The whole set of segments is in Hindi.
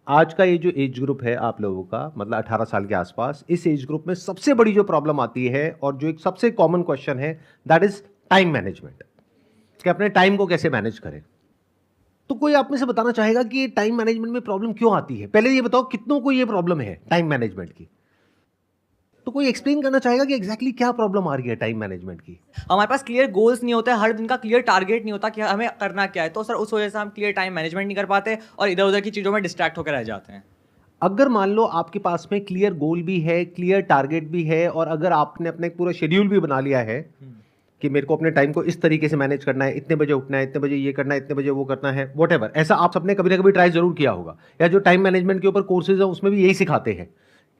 आज का ये जो एज ग्रुप है आप लोगों का, मतलब 18 साल के आसपास, इस एज ग्रुप में सबसे बड़ी जो प्रॉब्लम आती है और जो एक सबसे कॉमन क्वेश्चन है, दैट इज टाइम मैनेजमेंट, कि अपने टाइम को कैसे मैनेज करें। तो कोई आप में से बताना चाहेगा कि ये टाइम मैनेजमेंट में प्रॉब्लम क्यों आती है? पहले ये बताओ कितनों को ये प्रॉब्लम है टाइम मैनेजमेंट की? तो कोई एक्सप्लेन करना चाहेगा कि एग्जैक्टली क्या प्रॉब्लम आ रही है टाइम मैनेजमेंट की? हमारे पास क्लियर गोल्स नहीं होते, हर दिन का क्लियर टारगेट नहीं होता कि हमें करना क्या है। तो सर उस वजह से हम क्लियर टाइम मैनेजमेंट नहीं कर पाते और इधर उधर की चीज़ों में डिस्ट्रैक्ट होकर रह जाते हैं। अगर मान लो आपके पास में क्लियर गोल भी है, क्लियर टारगेट भी है, और अगर आपने अपने पूरा शेड्यूल भी बना लिया है कि मेरे को अपने टाइम को इस तरीके से मैनेज करना है, इतने बजे उठना है, इतने बजे ये करना है, इतने बजे वो करना है, व्हाटएवर, ऐसा आप सबने कभी ना कभी ट्राई जरूर किया होगा। या जो टाइम मैनेजमेंट के ऊपर कोर्सेज है उसमें भी यही सिखाते हैं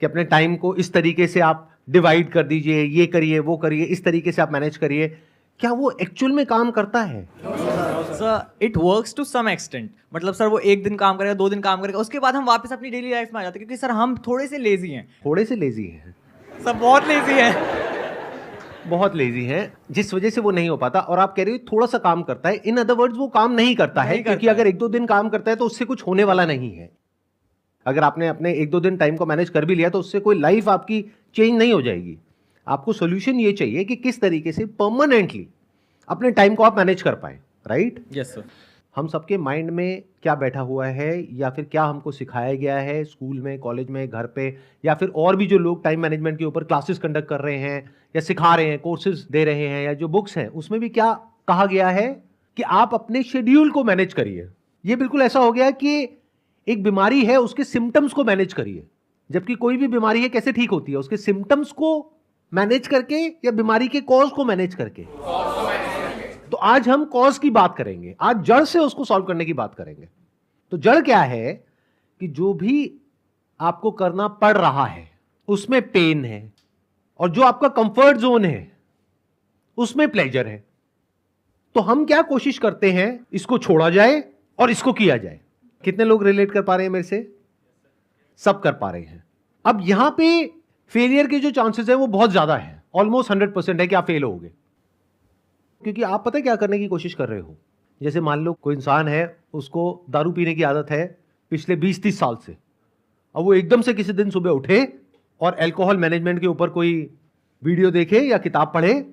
कि अपने टाइम को इस तरीके से आप डिवाइड कर दीजिए, ये करिए वो करिए, इस तरीके से आप मैनेज करिए। क्या वो एक्चुअल में काम करता है? Sir it works to some extent. मतलब सर वो एक दिन काम करेगा, 2 दिन काम करेगा, उसके बाद हम वापस अपनी डेली लाइफ में आ जाते हैं, क्योंकि सर हम थोड़े से लेजी हैं। थोड़े से लेजी है, सर बहुत लेजी है। बहुत लेजी है, जिस वजह से वो नहीं हो पाता। और आप कह रहे हो थोड़ा सा काम करता है, इन अदर वर्ड्स वो काम नहीं करता है, क्योंकि अगर 1-2 दिन काम करता है तो उससे कुछ होने वाला नहीं है। अगर आपने अपने 1-2 दिन टाइम को मैनेज कर भी लिया तो उससे कोई लाइफ आपकी चेंज नहीं हो जाएगी। आपको सोल्यूशन ये चाहिए कि किस तरीके से परमानेंटली अपने टाइम को आप मैनेज कर पाए, राइट? Yes sir. हम सबके माइंड में क्या बैठा हुआ है, या फिर क्या हमको सिखाया गया है स्कूल में, कॉलेज में, घर पे, या फिर और भी जो लोग टाइम मैनेजमेंट के ऊपर क्लासेस कंडक्ट कर रहे हैं या सिखा रहे हैं, कोर्सेज दे रहे हैं, या जो बुक्स हैं उसमें भी क्या कहा गया है कि आप अपने शेड्यूल को मैनेज करिए। ये बिल्कुल ऐसा हो गया कि एक बीमारी है, उसके सिम्टम्स को मैनेज करिए, जबकि कोई भी बीमारी है कैसे ठीक होती है? उसके सिम्टम्स को मैनेज करके या बीमारी के कॉज को मैनेज करके। तो आज हम कॉज की बात करेंगे, आज जड़ से उसको सॉल्व करने की बात करेंगे। तो जड़ क्या है कि जो भी आपको करना पड़ रहा है उसमें पेन है, और जो आपका कंफर्ट जोन है उसमें प्लेजर है। तो हम क्या कोशिश करते हैं, इसको छोड़ा जाए और इसको किया जाए। कितने लोग रिलेट कर पा रहे हैं मेरे से? सब कर पा रहे हैं। अब यहां पे फेलियर के जो चांसेस है वो बहुत ज्यादा है, ऑलमोस्ट 100% है कि आप फेल होगे, क्योंकि आप पता है क्या करने की कोशिश कर रहे हो। जैसे मान लो कोई इंसान है, उसको दारू पीने की आदत है पिछले 20-30 साल से। अब वो एकदम से किसी दिन सुबह उठे और अल्कोहल मैनेजमेंट के ऊपर कोई वीडियो देखे या किताब पढ़े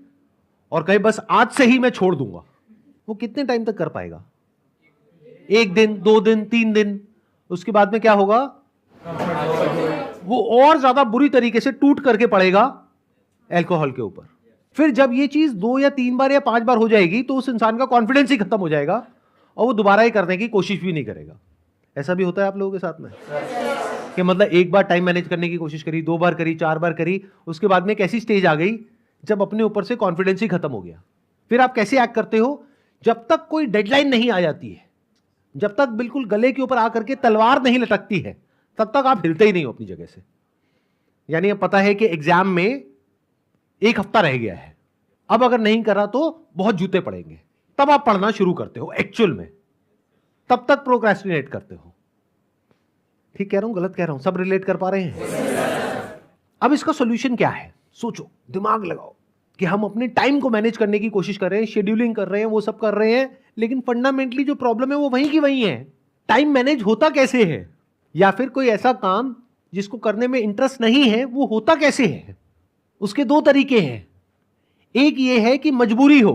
और कहे बस आज से ही मैं छोड़ दूंगा, वो कितने टाइम तक कर पाएगा? 1 दिन, 2 दिन, 3 दिन। उसके बाद में क्या होगा? वो और ज्यादा बुरी तरीके से टूट करके पड़ेगा अल्कोहल के ऊपर। फिर जब ये चीज 2 या 3 बार या 5 बार हो जाएगी तो उस इंसान का कॉन्फिडेंस ही खत्म हो जाएगा और वो दोबारा ही करने की कोशिश भी नहीं करेगा। ऐसा भी होता है आप लोगों के साथ में कि मतलब एक बार टाइम मैनेज करने की कोशिश करी, 2 बार करी, 4 बार करी, उसके बाद में एक ऐसी स्टेज आ गई जब अपने ऊपर से कॉन्फिडेंस ही खत्म हो गया। फिर आप कैसे एक्ट करते हो? जब तक कोई डेडलाइन नहीं आ जाती है, जब तक बिल्कुल गले के ऊपर आकर के तलवार नहीं लटकती है, तब तक आप हिलते ही नहीं हो अपनी जगह से। यानी अब पता है कि एग्जाम में 1 हफ्ता रह गया है, अब अगर नहीं करा तो बहुत जूते पड़ेंगे, तब आप पढ़ना शुरू करते हो एक्चुअल में, तब तक प्रोक्रेस्टिनेट करते हो। ठीक कह रहा हूं, गलत कह रहा हूं? सब रिलेट कर पा रहे हैं? अब इसका सॉल्यूशन क्या है? सोचो, दिमाग लगाओ कि हम अपने टाइम को मैनेज करने की कोशिश कर रहे हैं, शेड्यूलिंग कर रहे हैं, वो सब कर रहे हैं, लेकिन फंडामेंटली जो प्रॉब्लम है वो वहीं की वहीं है। टाइम मैनेज होता कैसे है? या फिर कोई ऐसा काम जिसको करने में इंटरेस्ट नहीं है वो होता कैसे है? उसके 2 तरीके हैं। एक ये है कि मजबूरी हो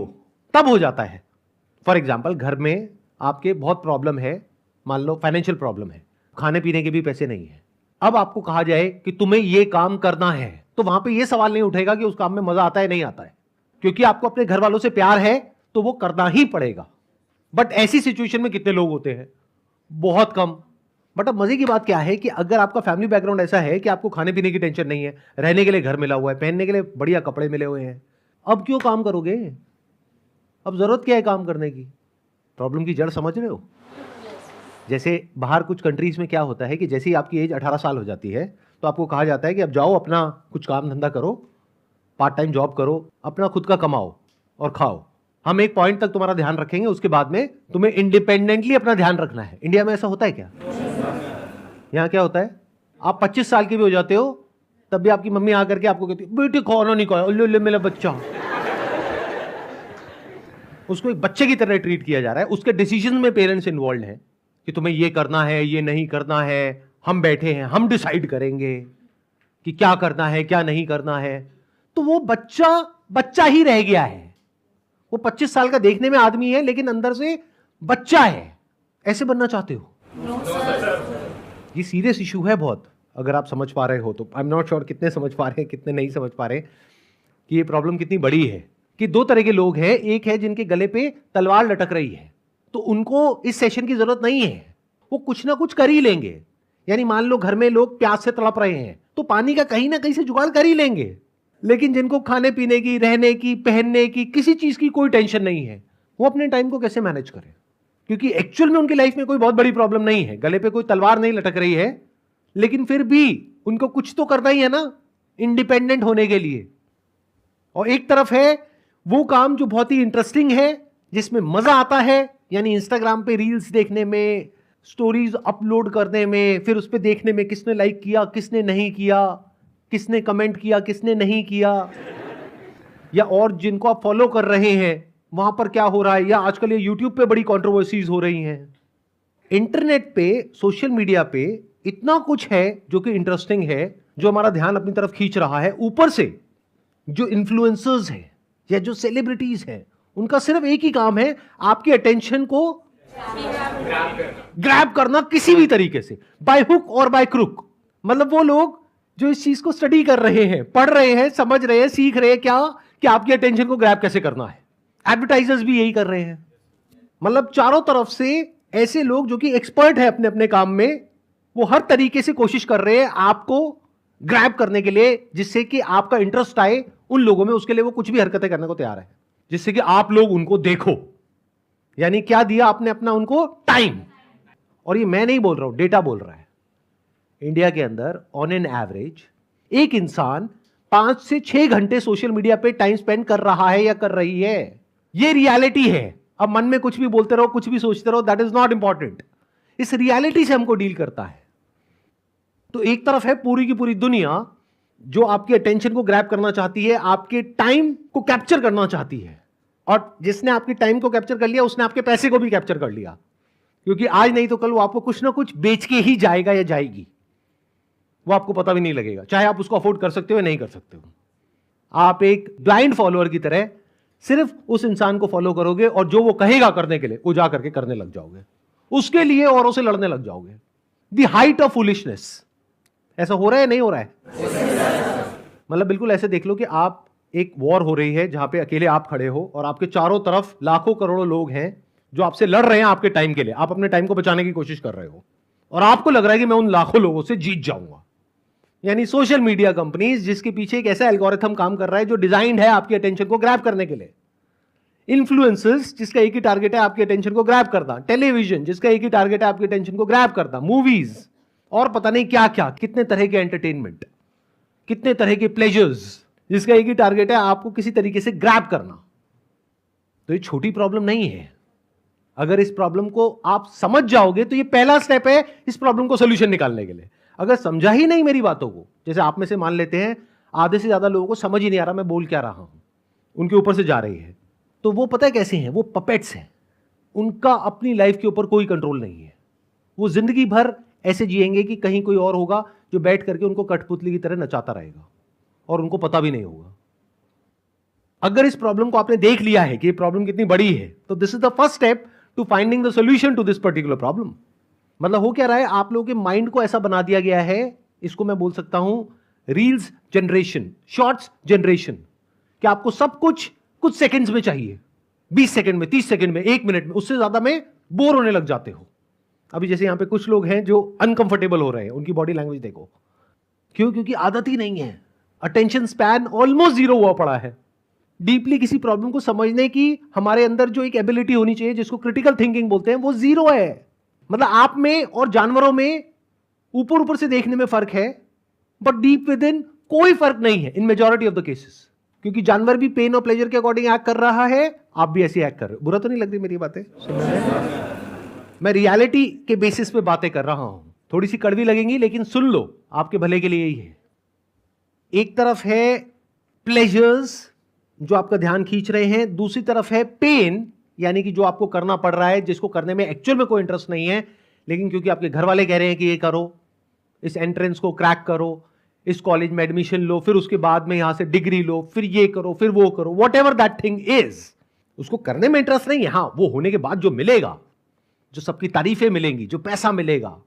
तब हो जाता है। फॉर एग्जाम्पल, घर में आपके बहुत प्रॉब्लम है, मान लो फाइनेंशियल प्रॉब्लम है, खाने पीने के भी पैसे नहीं है। अब आपको कहा जाए कि तुम्हें ये काम करना है, तो वहां पे ये सवाल नहीं उठेगा कि उस काम में मजा आता है नहीं आता है, क्योंकि आपको अपने घर वालों से प्यार है तो वो करना ही पड़ेगा। बट ऐसी सिचुएशन में कितने लोग होते हैं? बहुत कम। बट अब मजे की बात क्या है कि अगर आपका फैमिली बैकग्राउंड ऐसा है कि आपको खाने पीने की टेंशन नहीं है, रहने के लिए घर मिला हुआ है, पहनने के लिए बढ़िया कपड़े मिले हुए हैं, अब क्यों काम करोगे? अब जरूरत क्या है काम करने की? प्रॉब्लम की जड़ समझ रहे हो? जैसे बाहर कुछ कंट्रीज में क्या होता है कि जैसे ही आपकी एज 18 साल हो जाती है तो आपको कहा जाता है कि अब जाओ अपना कुछ काम धंधा करो, पार्ट टाइम जॉब करो, अपना खुद का कमाओ और खाओ। हम एक पॉइंट तक तुम्हारा ध्यान रखेंगे, उसके बाद में तुम्हें इंडिपेंडेंटली अपना ध्यान रखना है। इंडिया में ऐसा होता है क्या? यहाँ क्या होता है, आप 25 साल के भी हो जाते हो तब भी आपकी मम्मी आकर के आपको कहती है बेटे खाना नहीं खाया, ले ले मेरा बच्चा। उसको एक बच्चे की तरह ट्रीट किया जा रहा है। उसके डिसीजन में पेरेंट्स इन्वॉल्व हैं कि तुम्हें ये करना है, ये नहीं करना है, हम बैठे हैं, हम डिसाइड करेंगे कि क्या करना है क्या नहीं करना है, तो वो बच्चा ही रह गया है। वो 25 साल का देखने में आदमी है लेकिन अंदर से बच्चा है। ऐसे बनना चाहते हो? ये सीरियस इशू है बहुत, अगर आप समझ पा रहे हो तो। आई एम नॉट श्योर कितने समझ पा रहे हैं कितने नहीं समझ पा रहे कि ये प्रॉब्लम कितनी बड़ी है। कि दो तरह के लोग हैं, एक है जिनके गले पे तलवार लटक रही है, तो उनको इस सेशन की जरूरत नहीं है, वो कुछ ना कुछ कर ही लेंगे। यानी मान लो घर में लोग प्यास से तड़प रहे हैं तो पानी का कहीं ना कहीं से जुगाड़ कर ही लेंगे। लेकिन जिनको खाने पीने की, रहने की, पहनने की, किसी चीज की कोई टेंशन नहीं है, वो अपने टाइम को कैसे मैनेज करें? क्योंकि एक्चुअल में उनकी लाइफ में कोई बहुत बड़ी प्रॉब्लम नहीं है, गले पे कोई तलवार नहीं लटक रही है, लेकिन फिर भी उनको कुछ तो करना ही है ना इंडिपेंडेंट होने के लिए। और एक तरफ है वो काम जो बहुत ही इंटरेस्टिंग है, जिसमें मजा आता है, यानी इंस्टाग्राम पे रील्स देखने में, स्टोरीज अपलोड करने में, फिर उस पर देखने में किसने लाइक किया किसने नहीं किया, किसने कमेंट किया किसने नहीं किया, या और जिनको आप फॉलो कर रहे हैं वहां पर क्या हो रहा है, या आजकल ये यूट्यूब पे बड़ी कंट्रोवर्सीज हो रही हैं। इंटरनेट पे, सोशल मीडिया पे इतना कुछ है जो कि इंटरेस्टिंग है, जो हमारा ध्यान अपनी तरफ खींच रहा है। ऊपर से जो इन्फ्लुएंसर्स हैं या जो सेलिब्रिटीज हैं, उनका सिर्फ एक ही काम है, आपकी अटेंशन को ग्रैब करना किसी भी तरीके से, बाय हुक और बाय क्रुक। मतलब वो लोग जो इस चीज को स्टडी कर रहे हैं, पढ़ रहे हैं, समझ रहे हैं, सीख रहे हैं क्या कि आपकी अटेंशन को ग्रैब कैसे करना है। एडवर्टाइजर्स भी यही कर रहे हैं। मतलब चारों तरफ से ऐसे लोग जो कि एक्सपर्ट है अपने अपने काम में, वो हर तरीके से कोशिश कर रहे हैं आपको ग्रैब करने के लिए, जिससे कि आपका इंटरेस्ट आए उन लोगों में। उसके लिए वो कुछ भी हरकतें करने को तैयार है, जिससे कि आप लोग उनको देखो। यानी क्या दिया आपने अपना उनको? टाइम। और ये मैं नहीं बोल रहा हूं, डेटा बोल रहा है। इंडिया के अंदर ऑन एन एवरेज एक इंसान 5 से 6 घंटे सोशल मीडिया पे टाइम स्पेंड कर रहा है या कर रही है। ये रियलिटी है। अब मन में कुछ भी बोलते रहो, कुछ भी सोचते रहो, दैट इज नॉट इंपॉर्टेंट। इस रियलिटी से हमको डील करता है। तो एक तरफ है पूरी की पूरी दुनिया जो आपकी अटेंशन को ग्रैब करना चाहती है, आपके टाइम को कैप्चर करना चाहती है, और जिसने आपके टाइम को कैप्चर कर लिया उसने आपके पैसे को भी कैप्चर कर लिया। क्योंकि आज नहीं तो कल वो आपको कुछ ना कुछ बेच के ही जाएगा या जाएगी, वो आपको पता भी नहीं लगेगा, चाहे आप उसको अफोर्ड कर सकते हो या नहीं कर सकते हो। आप एक ब्लाइंड फॉलोअर की तरह सिर्फ उस इंसान को फॉलो करोगे और जो वो कहेगा करने के लिए वो जा करके करने लग जाओगे, उसके लिए औरों से लड़ने लग जाओगे। The height of foolishness. ऐसा हो रहा है नहीं हो रहा है? मतलब बिल्कुल ऐसे देख लो कि आप, एक वॉर हो रही है जहां पे अकेले आप खड़े हो और आपके चारों तरफ लाखों करोड़ों लोग हैं जो आपसे लड़ रहे हैं आपके टाइम के लिए। आप अपने टाइम को बचाने की कोशिश कर रहे हो और आपको लग रहा है कि मैं उन लाखों लोगों से जीत जाऊंगा। यानी सोशल मीडिया कंपनीज जिसके पीछे एक ऐसा एल्गोरिथम काम कर रहा है जो डिजाइंड है आपकी अटेंशन को ग्रैब करने के लिए। इन्फ्लुएंसर्स जिसका एक ही टारगेट है आपकी अटेंशन को ग्रैब करना। टेलीविजन जिसका एक ही टारगेट है आपकी अटेंशन को ग्रैब करना। मूवीज और पता नहीं क्या क्या, कितने तरह के एंटरटेनमेंट, कितने तरह के प्लेजर्स, जिसका एक ही टारगेट है आपको किसी तरीके से ग्रैब करना। तो ये छोटी प्रॉब्लम नहीं है। अगर इस प्रॉब्लम को आप समझ जाओगे तो ये पहला स्टेप है इस प्रॉब्लम को सोल्यूशन निकालने के लिए। अगर समझा ही नहीं मेरी बातों को, जैसे आप में से मान लेते हैं आधे से ज्यादा लोगों को समझ ही नहीं आ रहा मैं बोल क्या रहा हूं, उनके ऊपर से जा रही है, तो वो पता है कैसे हैं? वो पपेट्स हैं। उनका अपनी लाइफ के ऊपर कोई कंट्रोल नहीं है। वो जिंदगी भर ऐसे जिएंगे कि कहीं कोई और होगा जो बैठ करके उनको कठपुतली की तरह नचाता रहेगा और उनको पता भी नहीं होगा। अगर इस प्रॉब्लम को आपने देख लिया है कि ये प्रॉब्लम कितनी बड़ी है, तो this is the first step to finding the solution to this particular problem. मतलब हो क्या रहा है, आप लोगों के माइंड को ऐसा बना दिया गया है, इसको मैं बोल सकता हूं रील्स जनरेशन, शॉर्ट्स जनरेशन, कि आपको सब कुछ कुछ सेकंड्स में चाहिए, 20 सेकंड में, 30 सेकंड में, 1 मिनट में, उससे ज्यादा में बोर होने लग जाते हो। अभी जैसे यहां पे कुछ लोग हैं जो अनकंफर्टेबल हो रहे हैं, उनकी बॉडी लैंग्वेज देखो। क्यों? क्योंकि आदत ही नहीं है। अटेंशन स्पैन ऑलमोस्ट 0 हुआ पड़ा है। डीपली किसी प्रॉब्लम को समझने की हमारे अंदर जो एक एबिलिटी होनी चाहिए, जिसको क्रिटिकल थिंकिंग बोलते हैं, वो 0 है। मतलब आप में और जानवरों में ऊपर ऊपर से देखने में फर्क है, बट डीप विद इन कोई फर्क नहीं है इन मेजॉरिटी ऑफ द केसेस। क्योंकि जानवर भी पेन और प्लेजर के अकॉर्डिंग एक्ट कर रहा है, आप भी ऐसे एक्ट कर रहे हो। बुरा तो नहीं लग रही मेरी बातें? मैं रियलिटी के बेसिस पे बातें कर रहा हूं, थोड़ी सी कड़वी लगेंगी लेकिन सुन लो, आपके भले के लिए ही है। एक तरफ है प्लेजर्स जो आपका ध्यान खींच रहे हैं, दूसरी तरफ है पेन, यानी कि जो आपको करना पड़ रहा है, जिसको करने में एक्चुअल में कोई इंटरेस्ट नहीं है, लेकिन क्योंकि आपके घर वाले कह रहे हैं कि ये करो, इस एंट्रेंस को क्रैक करो, इस कॉलेज में एडमिशन लो, फिर उसके बाद में यहां से डिग्री लो, फिर ये करो, फिर वो करो, what ever that thing is, उसको करने में इंटरेस्ट नहीं है। हाँ, वो होने के बाद जो मिलेगा, जो सबकी तारीफें मिलेंगी, जो पैसा मिलेगा,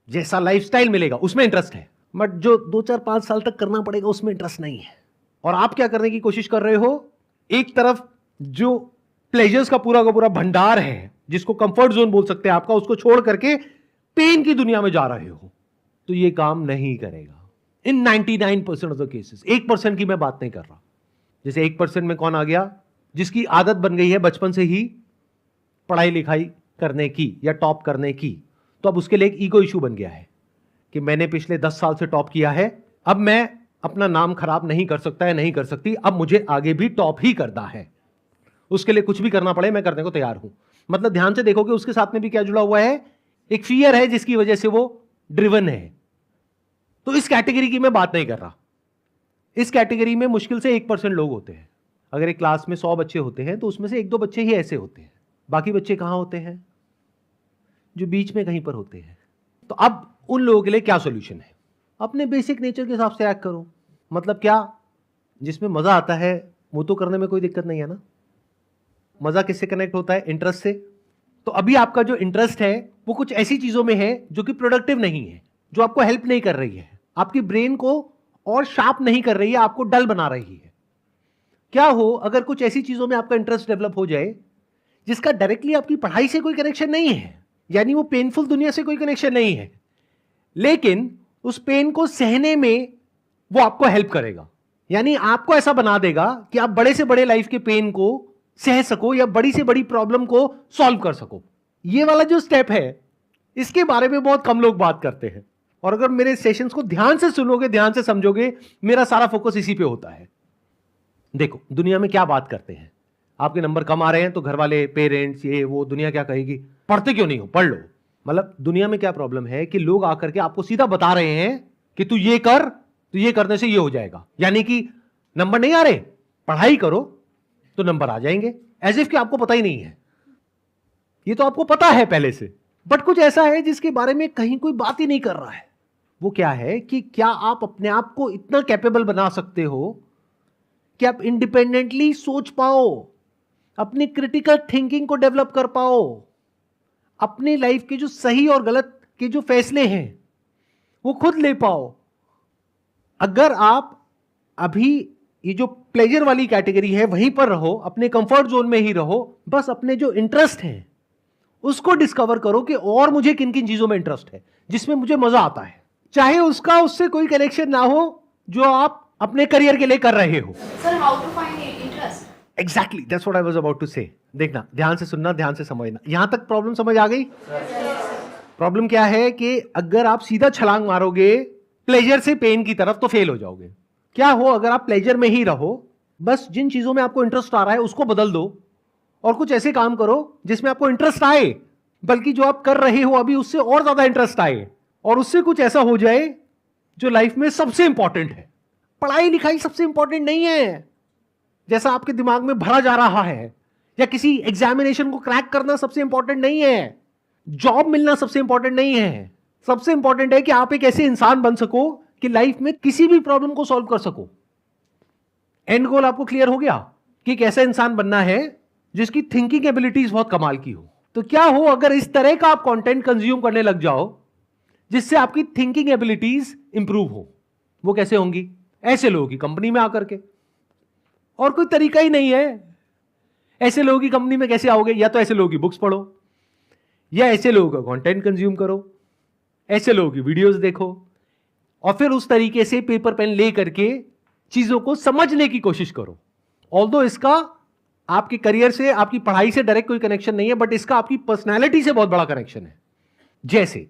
जैसा लाइफस्टाइल मिलेगा, उसमें इंटरेस्ट है। बट जो 2-4-5 साल तक करना पड़ेगा उसमें इंटरेस्ट नहीं है। और आप क्या करने की कोशिश कर रहे हो? एक तरफ जो प्लेजर्स का पूरा भंडार है, जिसको कंफर्ट जोन बोल सकते हैं आपका, उसको छोड़ करके पेन की दुनिया में जा रहे हो, तो ये काम नहीं करेगा इन 99% ऑफ द केसेस। 1% की मैं बात नहीं कर रहा। जैसे 1% में कौन आ गया? जिसकी आदत बन गई है बचपन से ही पढ़ाई लिखाई करने की या टॉप करने की, तो अब उसके लिए एक ईगो इशू बन गया है कि मैंने पिछले 10 साल से टॉप किया है, अब मैं अपना नाम खराब नहीं कर सकता है, नहीं कर सकती, अब मुझे आगे भी टॉप ही करना है। उसके लिए कुछ भी करना पड़े मैं करने को तैयार हूं। मतलब ध्यान से देखोगे उसके साथ में भी क्या जुड़ा हुआ है? एक फियर है जिसकी वजह से वो ड्रिवन है। तो इस कैटेगरी की मैं बात नहीं कर रहा। इस कैटेगरी में मुश्किल से 1% लोग होते हैं। अगर एक क्लास में 100 बच्चे होते हैं तो उसमें से 1-2 बच्चे ही ऐसे होते हैं। बाकी बच्चे कहां होते हैं? जो बीच में कहीं पर होते हैं। तो अब उन लोगों के लिए क्या सॉल्यूशन है? अपने बेसिक नेचर के हिसाब से एक्ट करो। मतलब क्या? जिसमें मजा आता है वो तो करने में कोई दिक्कत नहीं है ना। मजा किससे कनेक्ट होता है? इंटरेस्ट से। तो अभी आपका जो इंटरेस्ट है वो कुछ ऐसी चीजों में है जो कि प्रोडक्टिव नहीं है, जो आपको हेल्प नहीं कर रही है, आपकी ब्रेन को और शार्प नहीं कर रही है, आपको डल बना रही है। क्या हो अगर कुछ ऐसी चीजों में आपका इंटरेस्ट डेवलप हो जाए जिसका डायरेक्टली आपकी पढ़ाई से कोई कनेक्शन नहीं है, यानी वो पेनफुल दुनिया से कोई कनेक्शन नहीं है, लेकिन उस पेन को सहने में वो आपको हेल्प करेगा। यानी आपको ऐसा बना देगा कि आप बड़े से बड़े लाइफ के पेन को सह सको या बड़ी से बड़ी प्रॉब्लम को सॉल्व कर सको। ये वाला जो स्टेप है इसके बारे में बहुत कम लोग बात करते हैं। और अगर मेरे सेशंस को ध्यान से सुनोगे, ध्यान से समझोगे, मेरा सारा फोकस इसी पे होता है। देखो दुनिया में क्या बात करते हैं, आपके नंबर कम आ रहे हैं तो घर वाले, पेरेंट्स, ये वो, दुनिया क्या कहेगी? पढ़ते क्यों नहीं हो? पढ़ लो। मतलब दुनिया में क्या प्रॉब्लम है कि लोग आकर के आपको सीधा बता रहे हैं कि तू ये कर, तो ये करने से ये हो जाएगा। यानी कि नंबर नहीं आ रहे, पढ़ाई करो तो नंबर आ जाएंगे। एज इफ कि आपको पता ही नहीं है। ये तो आपको पता है पहले से, बट कुछ ऐसा है जिसके बारे में कहीं कोई बात ही नहीं कर रहा है। वो क्या है कि क्या आप अपने आप को इतना कैपेबल बना सकते हो कि आप इंडिपेंडेंटली सोच पाओ, अपनी क्रिटिकल थिंकिंग को डेवलप कर पाओ, अपनी लाइफ के जो सही और गलत के जो फैसले हैं वो खुद ले पाओ। अगर आप अभी ये जो प्लेजर वाली कैटेगरी है वहीं पर रहो, अपने कंफर्ट जोन में ही रहो, बस अपने जो इंटरेस्ट हैं उसको डिस्कवर करो कि और मुझे किन किन चीजों में इंटरेस्ट है, जिसमें मुझे मजा आता है, चाहे उसका उससे कोई कनेक्शन ना हो जो आप अपने करियर के लिए कर रहे हो। Sir, how to find interest? Exactly that's what I was about to say. देखना, ध्यान से सुनना, ध्यान से समझना। यहां तक प्रॉब्लम समझ आ गई? प्रॉब्लम क्या है कि अगर आप सीधा छलांग मारोगे प्लेजर से पेन की तरफ तो फेल हो जाओगे। क्या हो अगर आप प्लेजर में ही रहो, बस जिन चीजों में आपको इंटरेस्ट आ रहा है उसको बदल दो और कुछ ऐसे काम करो जिसमें आपको इंटरेस्ट आए, बल्कि जो आप कर रहे हो अभी उससे और ज्यादा इंटरेस्ट आए, और उससे कुछ ऐसा हो जाए जो लाइफ में सबसे इंपॉर्टेंट है। पढ़ाई लिखाई सबसे इंपॉर्टेंट नहीं है जैसा आपके दिमाग में भरा जा रहा है, या किसी एग्जामिनेशन को क्रैक करना सबसे इंपॉर्टेंट नहीं है, जॉब मिलना सबसे इंपॉर्टेंट नहीं है। सबसे इंपॉर्टेंट है कि आप एक ऐसे इंसान बन सको कि लाइफ में किसी भी प्रॉब्लम को सॉल्व कर सको। एंड गोल आपको क्लियर हो गया कि एक ऐसा इंसान बनना है जिसकी थिंकिंग एबिलिटीज बहुत कमाल की हो। तो क्या हो अगर इस तरह का आप कंटेंट कंज्यूम करने लग जाओ जिससे आपकी थिंकिंग एबिलिटीज इंप्रूव हो? वो कैसे होंगी? ऐसे लोगों की कंपनी में आकर के, और कोई तरीका ही नहीं है। ऐसे लोगों की कंपनी में कैसे आओगे? या तो ऐसे लोगों की बुक्स पढ़ो, या ऐसे लोगों का कंटेंट कंज्यूम करो, ऐसे लोगों की वीडियोस देखो, और फिर उस तरीके से पेपर पेन ले करके चीजों को समझने की कोशिश करो। ऑल्दो इसका आपके करियर से, आपकी पढ़ाई से डायरेक्ट कोई कनेक्शन नहीं है, बट इसका आपकी पर्सनैलिटी से बहुत बड़ा कनेक्शन है। जैसे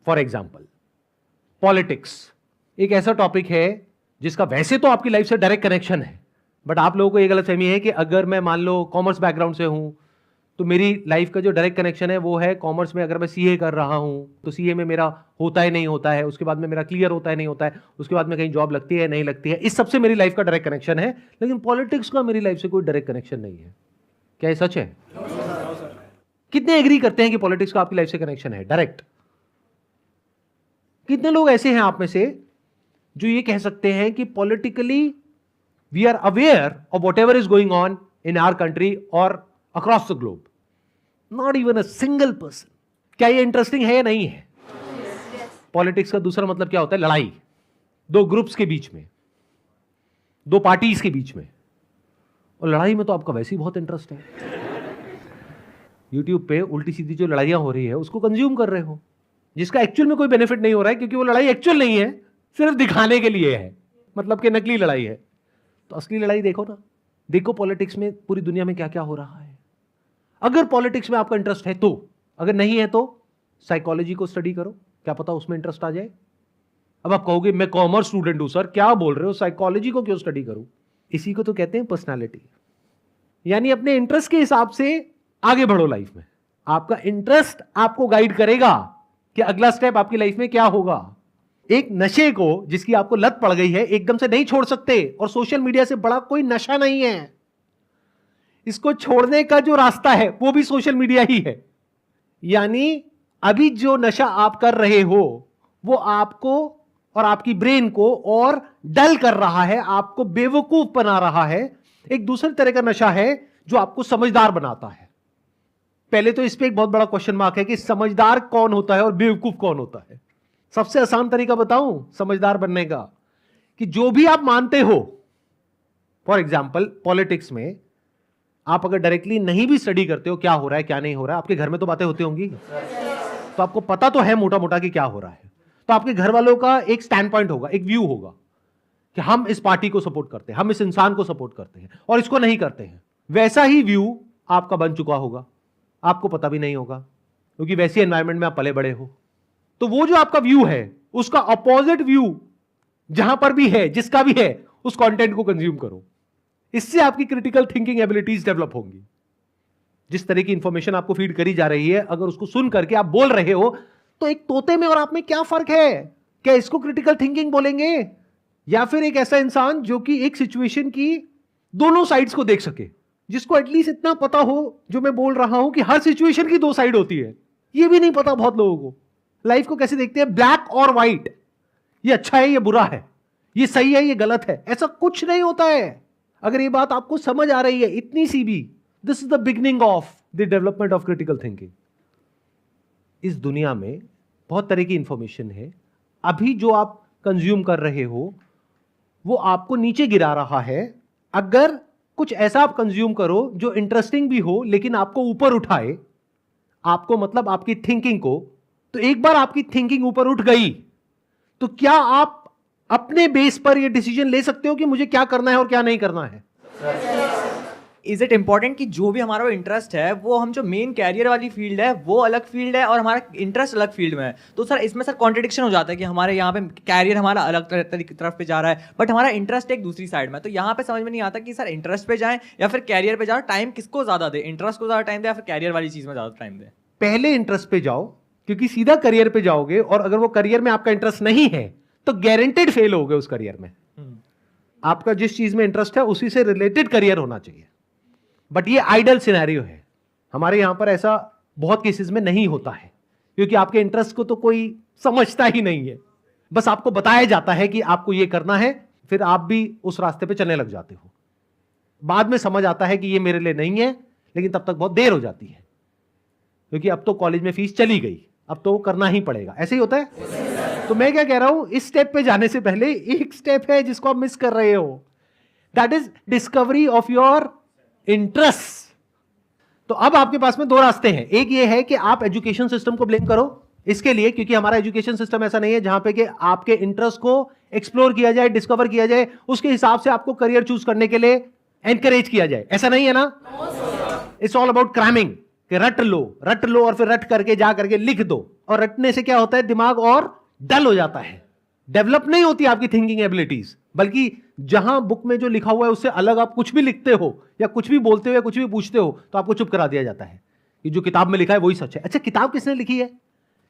फॉर एग्जाम्पल पॉलिटिक्स एक ऐसा टॉपिक है जिसका वैसे तो आपकी लाइफ से डायरेक्ट कनेक्शन है, बट आप लोगों को ये गलतफहमी है कि अगर मैं मान लो कॉमर्स बैकग्राउंड से हूं तो मेरी लाइफ का जो डायरेक्ट कनेक्शन है वो है कॉमर्स में। अगर मैं सीए कर रहा हूं तो सीए में मेरा होता है नहीं होता है, उसके बाद में मेरा क्लियर होता है नहीं होता है, उसके बाद में कहीं जॉब लगती है नहीं लगती है, इस सबसे मेरी लाइफ का डायरेक्ट कनेक्शन है। लेकिन पॉलिटिक्स का मेरी लाइफ से कोई डायरेक्ट कनेक्शन नहीं है। क्या ये सच है? कितने एग्री करते हैं कि पॉलिटिक्स का आपकी लाइफ से कनेक्शन है डायरेक्ट? कितने लोग ऐसे हैं आप में से जो ये कह सकते हैं कि politically we are aware of whatever is going on in our country और across the globe? Not even a single person. क्या ये इंटरेस्टिंग है या नहीं है? पॉलिटिक्स का दूसरा मतलब क्या होता है? लड़ाई, दो ग्रुप्स के बीच में, दो पार्टीज के बीच में। और लड़ाई में तो आपका वैसे ही बहुत इंटरेस्ट है। यूट्यूब पे उल्टी सीधी जो लड़ाइयां हो रही है उसको कंज्यूम कर रहे हो, जिसका एक्चुअल में कोई बेनिफिट नहीं हो रहा है, क्योंकि वो लड़ाई एक्चुअल नहीं है, सिर्फ दिखाने के लिए है, मतलब कि नकली लड़ाई है। तो असली लड़ाई देखो ना, देखो पॉलिटिक्स में पूरी दुनिया में क्या क्या हो रहा है। अगर पॉलिटिक्स में आपका इंटरेस्ट है तो, अगर नहीं है तो साइकोलॉजी को स्टडी करो, क्या पता उसमें इंटरेस्ट आ जाए। अब आप कहोगे मैं कॉमर्स स्टूडेंट हूं सर, क्या बोल रहे हो, साइकोलॉजी को क्यों स्टडी करूं? इसी को तो कहते हैं पर्सनालिटी, यानी अपने इंटरेस्ट के हिसाब से आगे बढ़ो लाइफ में। आपका इंटरेस्ट आपको गाइड करेगा कि अगला स्टेप आपकी लाइफ में क्या होगा। एक नशे को जिसकी आपको लत पड़ गई है एकदम से नहीं छोड़ सकते, और सोशल मीडिया से बड़ा कोई नशा नहीं है। इसको छोड़ने का जो रास्ता है वो भी सोशल मीडिया ही है। यानी अभी जो नशा आप कर रहे हो वो आपको और आपकी ब्रेन को और डल कर रहा है, आपको बेवकूफ बना रहा है। एक दूसरे तरह का नशा है जो आपको समझदार बनाता है। पहले तो इस पे एक बहुत बड़ा क्वेश्चन मार्क है कि समझदार कौन होता है और बेवकूफ कौन होता है। सबसे आसान तरीका बताऊं समझदार बनने का, कि जो भी आप मानते हो, फॉर एग्जाम्पल पॉलिटिक्स में आप अगर डायरेक्टली नहीं भी स्टडी करते हो क्या हो रहा है क्या नहीं हो रहा है, आपके घर में तो बातें होती होंगी, तो आपको पता तो है मोटा मोटा कि क्या हो रहा है। तो आपके घर वालों का एक स्टैंड पॉइंट होगा, एक व्यू होगा कि हम इस पार्टी को सपोर्ट करते हैं, हम इस इंसान को सपोर्ट करते हैं और इसको नहीं करते हैं। वैसा ही व्यू आपका बन चुका होगा, आपको पता भी नहीं होगा, क्योंकि वैसी एनवायरनमेंट में आप पले बड़े हो। तो वो जो आपका व्यू है उसका अपोजिट व्यू जहां पर भी है, जिसका भी है, उस कंटेंट को कंज्यूम करो। इससे आपकी क्रिटिकल थिंकिंग एबिलिटीज डेवलप होंगी। जिस तरह की इंफॉर्मेशन आपको फीड करी जा रही है, अगर उसको सुन करके आप बोल रहे हो तो एक तोते में और आप में क्या फर्क है? क्या इसको क्रिटिकल थिंकिंग बोलेंगे, या फिर एक ऐसा इंसान जो कि एक सिचुएशन की दोनों साइड्स को देख सके, जिसको एटलीस्ट इतना पता हो जो मैं बोल रहा हूं कि हर सिचुएशन की दो साइड होती है। ये भी नहीं पता बहुत लोगों को। लाइफ को कैसे देखते हैं, ब्लैक और व्हाइट, ये अच्छा है ये बुरा है, ये सही है ये गलत है, ऐसा कुछ नहीं होता है। अगर ये बात आपको समझ आ रही है इतनी सी भी, this is the beginning of the development of critical thinking. इस दुनिया में बहुत तरह की इंफॉर्मेशन है, अभी जो आप कंज्यूम कर रहे हो वो आपको नीचे गिरा रहा है। अगर कुछ ऐसा आप कंज्यूम करो जो इंटरेस्टिंग भी हो लेकिन आपको ऊपर उठाए, आपको मतलब आपकी थिंकिंग को, तो एक बार आपकी थिंकिंग ऊपर उठ गई तो क्या आप अपने बेस पर यह डिसीजन ले सकते हो कि मुझे क्या करना है और क्या नहीं करना है। इज इट इंपॉर्टेंट कि जो भी हमारा इंटरेस्ट है वो हम जो मेन कैरियर वाली फील्ड है वो अलग फील्ड है और हमारा इंटरेस्ट अलग फील्ड में है, तो सर इसमें सर कॉन्ट्रडिक्शन हो जाता है कि हमारे यहाँ पे कैरियर हमारा अलग तरफ पे जा रहा है बट हमारा इंटरेस्ट एक दूसरी साइड में। तो यहाँ पे समझ में नहीं आता कि सर इंटरेस्ट पे जाएं या फिर कैरियर पे जाओ, टाइम किसको ज्यादा दे, इंटरेस्ट को ज्यादा टाइम दे या फिर कैरियर वाली चीज में ज्यादा टाइम दे। पहले इंटरेस्ट पे जाओ, क्योंकि सीधा करियर पे जाओगे और अगर वो करियर में आपका इंटरेस्ट नहीं है तो गारंटेड फेल होगे उस करियर में। आपका जिस चीज में इंटरेस्ट है उसी से रिलेटेड करियर होना चाहिए। बट ये आइडल सिनेरियो है, हमारे यहां पर ऐसा बहुत केसेस में नहीं होता है, क्योंकि आपके इंटरेस्ट को तो कोई समझता ही नहीं है। बस आपको बताया जाता है कि आपको ये करना है, फिर आप भी उस रास्ते पे चलने लग जाते हो। बाद में समझ आता है कि ये मेरे लिए नहीं है, लेकिन तब तक बहुत देर हो जाती है, क्योंकि अब तो कॉलेज में फीस चली गई, अब तो वो करना ही पड़ेगा। ऐसे ही होता है। तो मैं क्या कह रहा हूं, इस स्टेप पे जाने से पहले एक स्टेप है जिसको आप मिस कर रहे हो, that is discovery of your interest. तो अब आपके पास में दो रास्ते हैं। एक ये है कि आप एजुकेशन सिस्टम को ब्लेम करो इसके लिए, क्योंकि हमारा एजुकेशन सिस्टम ऐसा नहीं है जहां पे कि आपके इंटरेस्ट को एक्सप्लोर किया जाए, डिस्कवर किया जाए, उसके हिसाब से आपको करियर चूज करने के लिए एनकरेज किया जाए। ऐसा नहीं है ना। इट्स ऑल अबाउट क्रैमिंग, कि रट लो और फिर रट करके जा करके लिख दो, और रटने से क्या होता है, दिमाग और डल हो जाता है, डेवलप नहीं होती आपकी थिंकिंग एबिलिटीज। बल्कि जहां बुक में जो लिखा हुआ है उससे अलग आप कुछ भी लिखते हो या कुछ भी बोलते हो या कुछ भी पूछते हो तो आपको चुप करा दिया जाता है कि जो किताब में लिखा है वही सच है। अच्छा, किताब किसने लिखी है?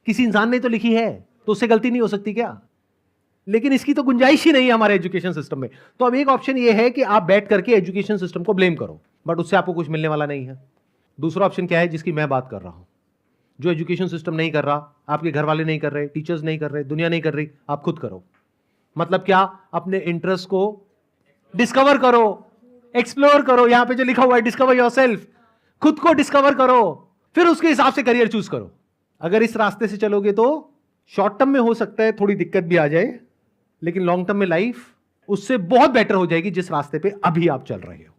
किसी इंसान ने तो लिखी है, तो उससे गलती नहीं हो सकती क्या? लेकिन इसकी तो गुंजाइश ही नहीं है हमारे एजुकेशन सिस्टम में। तो अब एक ऑप्शन ये है कि आप बैठ करके एजुकेशन सिस्टम को ब्लेम करो, बट उससे आपको कुछ मिलने वाला नहीं है। दूसरा ऑप्शन क्या है जिसकी मैं बात कर रहा हूं, जो एजुकेशन सिस्टम नहीं कर रहा, आपके घर वाले नहीं कर रहे, टीचर्स नहीं कर रहे, दुनिया नहीं कर रही, आप खुद करो। मतलब क्या? अपने इंटरेस्ट को डिस्कवर करो, एक्सप्लोर करो। यहां पे जो लिखा हुआ है डिस्कवर योरसेल्फ, खुद को डिस्कवर करो, फिर उसके हिसाब से करियर चूज करो। अगर इस रास्ते से चलोगे तो शॉर्ट टर्म में हो सकता है थोड़ी दिक्कत भी आ जाए, लेकिन लॉन्ग टर्म में लाइफ उससे बहुत बेटर हो जाएगी जिस रास्ते पे अभी आप चल रहे हो।